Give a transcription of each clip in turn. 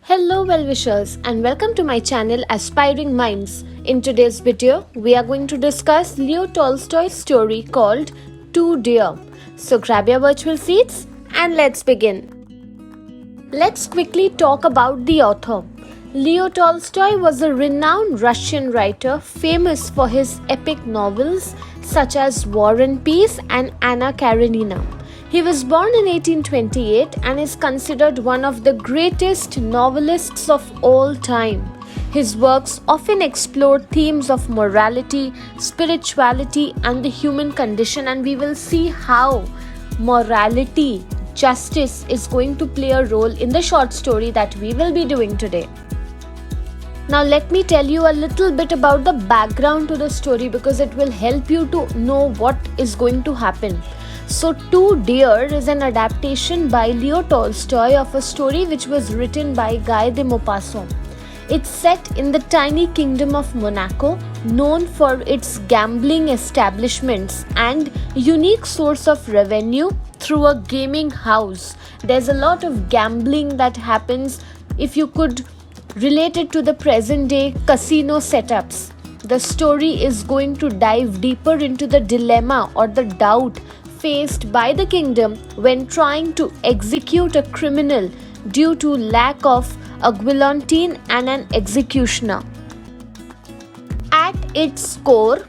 Hello well-wishers and welcome to my channel Aspiring Minds. In today's video, we are going to discuss Leo Tolstoy's story called Too Dear. So grab your virtual seats and let's begin. Let's quickly talk about the author. Leo Tolstoy was a renowned Russian writer famous for his epic novels such as War and Peace and Anna Karenina. He was born in 1828 and is considered one of the greatest novelists of all time. His works often explore themes of morality, spirituality, and the human condition, and we will see how morality, justice is going to play a role in the short story that we will be doing today. Now let me tell you a little bit about the background to the story because it will help you to know what is going to happen. So Too Dear is an adaptation by Leo Tolstoy of a story which was written by Guy de Maupassant. It's set in the tiny kingdom of Monaco, known for its gambling establishments and unique source of revenue through a gaming house. There's a lot of gambling that happens if you could relate it to the present day casino setups. The story is going to dive deeper into the dilemma or the doubt faced by the kingdom when trying to execute a criminal due to lack of a guillotine and an executioner. At its core,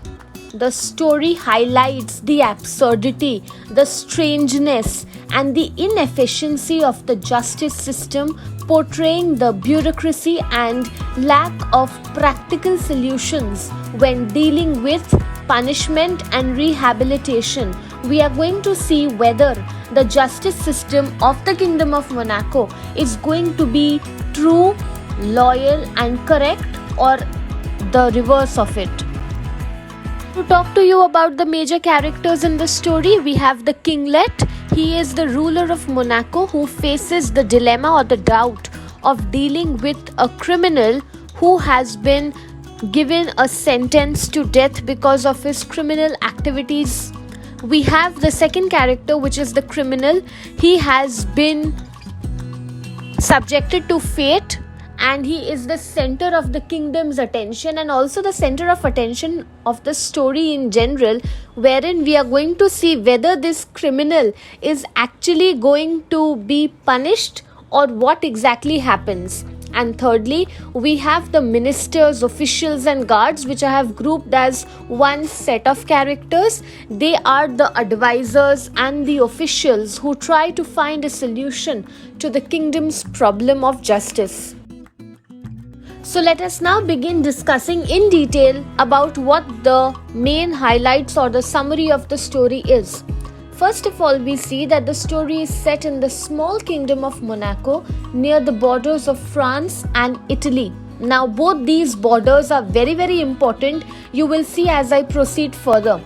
the story highlights the absurdity, the strangeness, and the inefficiency of the justice system, portraying the bureaucracy and lack of practical solutions when dealing with punishment and rehabilitation. We are going to see whether the justice system of the Kingdom of Monaco is going to be true, loyal, and correct, or the reverse of it. To talk to you about the major characters in the story, we have the kinglet. He is the ruler of Monaco who faces the dilemma or the doubt of dealing with a criminal who has been given a sentence to death because of his criminal activities. We have the second character, which is the criminal. He has been subjected to fate and he is the center of the kingdom's attention and also the center of attention of the story in general, wherein we are going to see whether this criminal is actually going to be punished or what exactly happens. And thirdly, we have the ministers, officials and guards, which I have grouped as one set of characters. They are the advisors and the officials who try to find a solution to the kingdom's problem of justice. So let us now begin discussing in detail about what the main highlights or the summary of the story is. First of all, we see that the story is set in the small kingdom of Monaco near the borders of France and Italy. Now, both these borders are very important. You will see as I proceed further.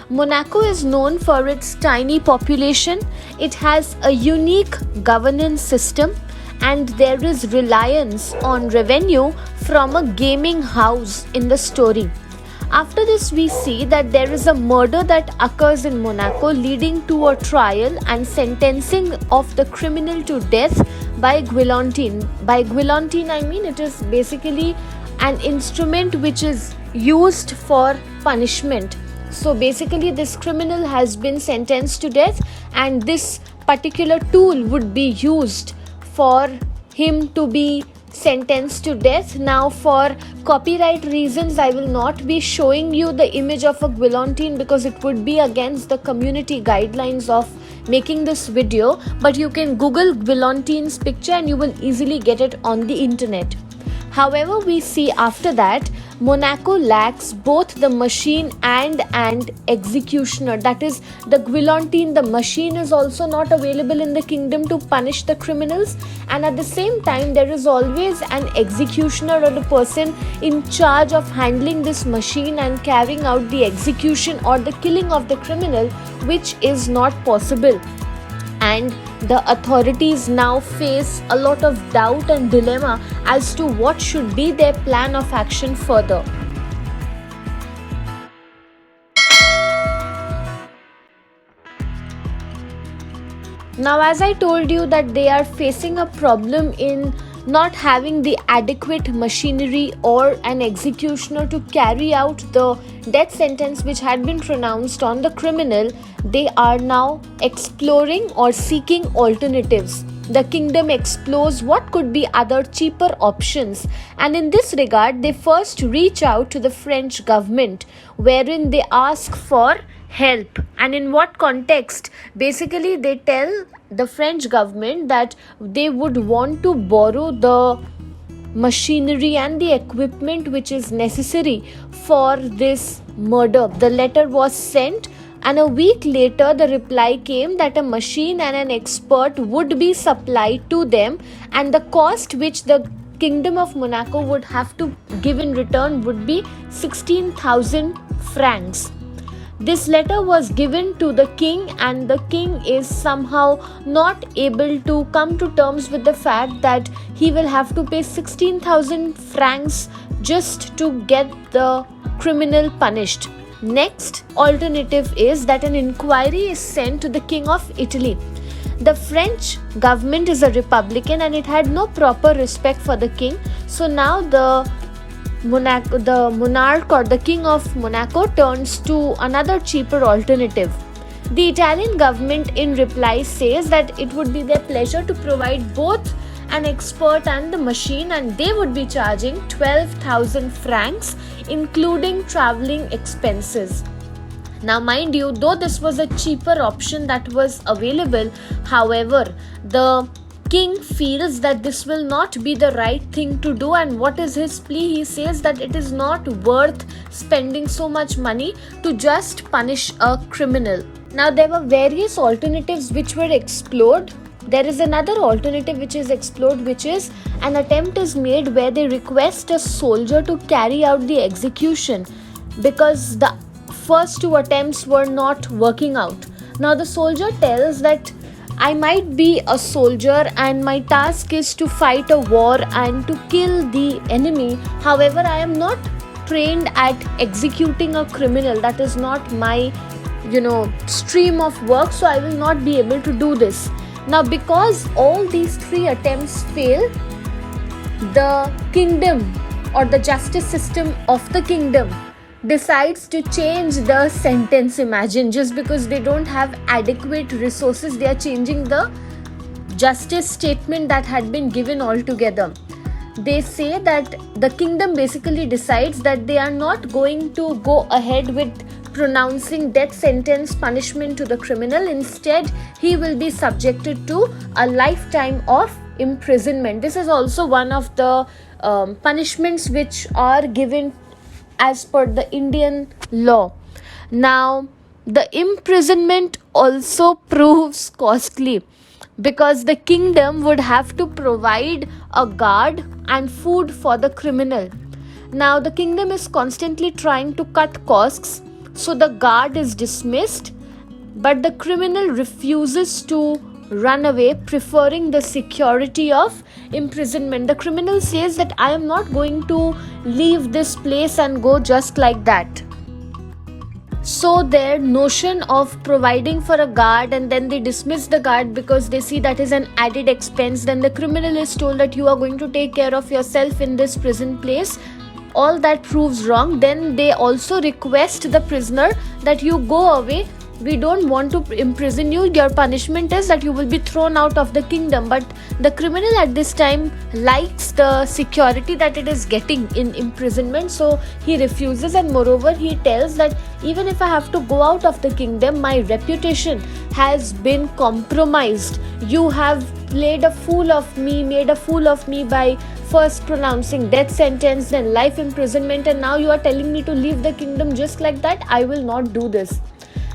Monaco is known for its tiny population. It has a unique governance system and there is reliance on revenue from a gaming house in the story. After this, we see that there is a murder that occurs in Monaco, leading to a trial and sentencing of the criminal to death by guillotine. By guillotine, I mean it is basically an instrument which is used for punishment. So basically, this criminal has been sentenced to death and this particular tool would be used for him to be sentenced to death. Now, for copyright reasons, I will not be showing you the image of a guillotine because it would be against the community guidelines of making this video, but you can Google guillotine's picture and you will easily get it on the internet. However, we see after that Monaco lacks both the machine and executioner. That is, the guillotine, the machine is also not available in the kingdom to punish the criminals, and at the same time there is always an executioner or the person in charge of handling this machine and carrying out the execution or the killing of the criminal, which is not possible. And the authorities now face a lot of doubt and dilemma as to what should be their plan of action further. Now, as I told you that they are facing a problem in not having the adequate machinery or an executioner to carry out the death sentence which had been pronounced on the criminal, they are now exploring or seeking alternatives. The kingdom explores what could be other cheaper options, and in this regard they first reach out to the French government, wherein they ask for help. And in what context? Basically they tell the French government that they would want to borrow the machinery and the equipment which is necessary for this murder. The letter was sent, and a week later the reply came that a machine and an expert would be supplied to them, and the cost which the Kingdom of Monaco would have to give in return would be 16,000 francs. This letter was given to the king, and the king is somehow not able to come to terms with the fact that he will have to pay 16,000 francs just to get the criminal punished. Next alternative is that an inquiry is sent to the King of Italy. The French government is a republican and it had no proper respect for the king. So now the monarch or the King of Monaco turns to another cheaper alternative. The Italian government in reply says that it would be their pleasure to provide both an expert and the machine, and they would be charging 12,000 francs including travelling expenses. Now mind you, though this was a cheaper option that was available, however the king feels that this will not be the right thing to do. And what is his plea? He says that it is not worth spending so much money to just punish a criminal. Now there were various alternatives which were explored. There is another alternative which is explored, which is an attempt is made where they request a soldier to carry out the execution, because the first two attempts were not working out. Now the soldier tells that I might be a soldier and my task is to fight a war and to kill the enemy. However, I am not trained at executing a criminal. That is not my, stream of work. So I will not be able to do this. Now, because all these three attempts fail, the kingdom or the justice system of the kingdom decides to change the sentence. Imagine, just because they don't have adequate resources, they are changing the justice statement that had been given altogether. They say that the kingdom basically decides that they are not going to go ahead with pronouncing death sentence punishment to the criminal. Instead, he will be subjected to a lifetime of imprisonment. This is also one of the punishments which are given as per the Indian law. Now, the imprisonment also proves costly, because the kingdom would have to provide a guard and food for the criminal. Now, the kingdom is constantly trying to cut costs, so the guard is dismissed, but the criminal refuses to run away, preferring the security of imprisonment. The criminal says that I am not going to leave this place and go just like that. So their notion of providing for a guard, and then they dismiss the guard because they see that is an added expense. Then the criminal is told that you are going to take care of yourself in this prison place. All that proves wrong. Then they also request the prisoner that you go away. We don't want to imprison you. Your punishment is that you will be thrown out of the kingdom. But the criminal at this time likes the security that it is getting in imprisonment, so he refuses. And moreover, he tells that even if I have to go out of the kingdom, my reputation has been compromised. You have made a fool of me by first pronouncing death sentence, then life imprisonment, and now you are telling me to leave the kingdom just like that. I will not do this.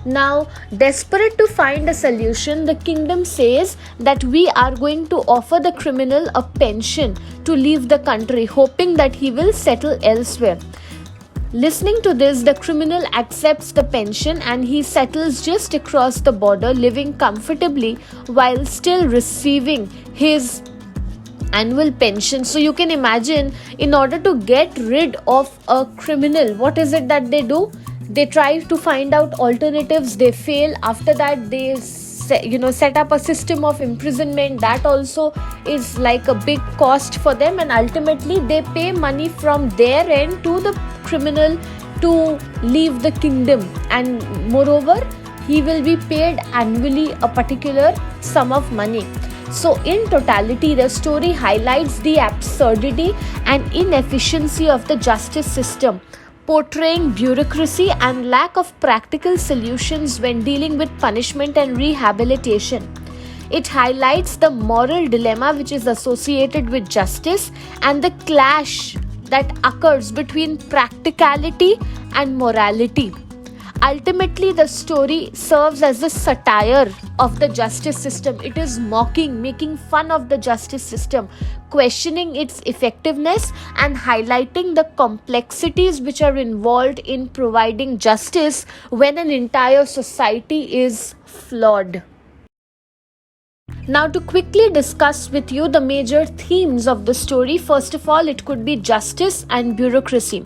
Now, desperate to find a solution, the kingdom says that we are going to offer the criminal a pension to leave the country, hoping that he will settle elsewhere. Listening to this, the criminal accepts the pension and he settles just across the border, living comfortably while still receiving his annual pension. So you can imagine, in order to get rid of a criminal, what is it that they do? They try to find out alternatives. They fail. After that, they set up a system of imprisonment. That also is like a big cost for them, and ultimately they pay money from their end to the criminal to leave the kingdom, and moreover he will be paid annually a particular sum of money. So in totality, the story highlights the absurdity and inefficiency of the justice system, portraying bureaucracy and lack of practical solutions when dealing with punishment and rehabilitation. It highlights the moral dilemma which is associated with justice and the clash that occurs between practicality and morality. Ultimately, the story serves as a satire of the justice system. It is mocking, making fun of the justice system, questioning its effectiveness, and highlighting the complexities which are involved in providing justice when an entire society is flawed. Now, to quickly discuss with you the major themes of the story, first of all, it could be justice and bureaucracy.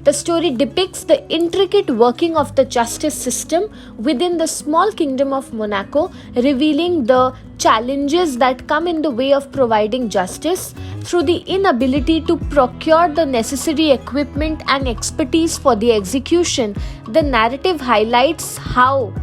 The story depicts the intricate working of the justice system within the small kingdom of Monaco, revealing the challenges that come in the way of providing justice through the inability to procure the necessary equipment and expertise for the execution. The narrative highlights how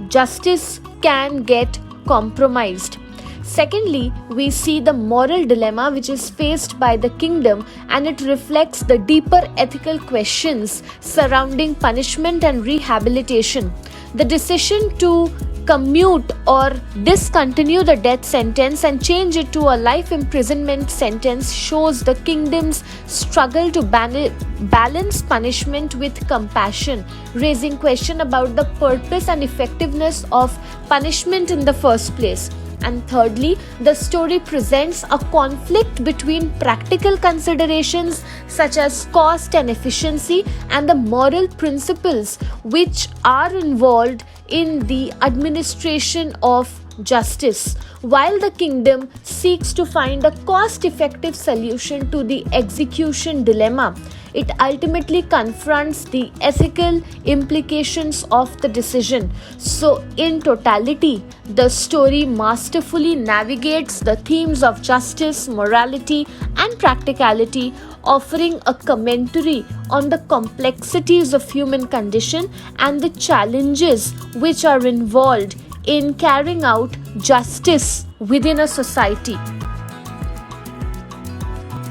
justice can get compromised. Secondly, we see the moral dilemma which is faced by the kingdom, and it reflects the deeper ethical questions surrounding punishment and rehabilitation. The decision to commute or discontinue the death sentence and change it to a life imprisonment sentence shows the kingdom's struggle to balance punishment with compassion, raising question about the purpose and effectiveness of punishment in the first place. And thirdly, the story presents a conflict between practical considerations such as cost and efficiency and the moral principles which are involved in the administration of justice. While the kingdom seeks to find a cost-effective solution to the execution dilemma, it ultimately confronts the ethical implications of the decision. So, in totality, the story masterfully navigates the themes of justice, morality, and practicality, offering a commentary on the complexities of human condition and the challenges which are involved in carrying out justice within a society.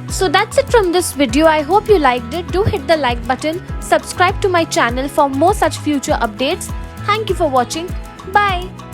So that's it from this video. I hope you liked it. Do hit the like button, subscribe to my channel for more such future updates. Thank you for watching. Bye.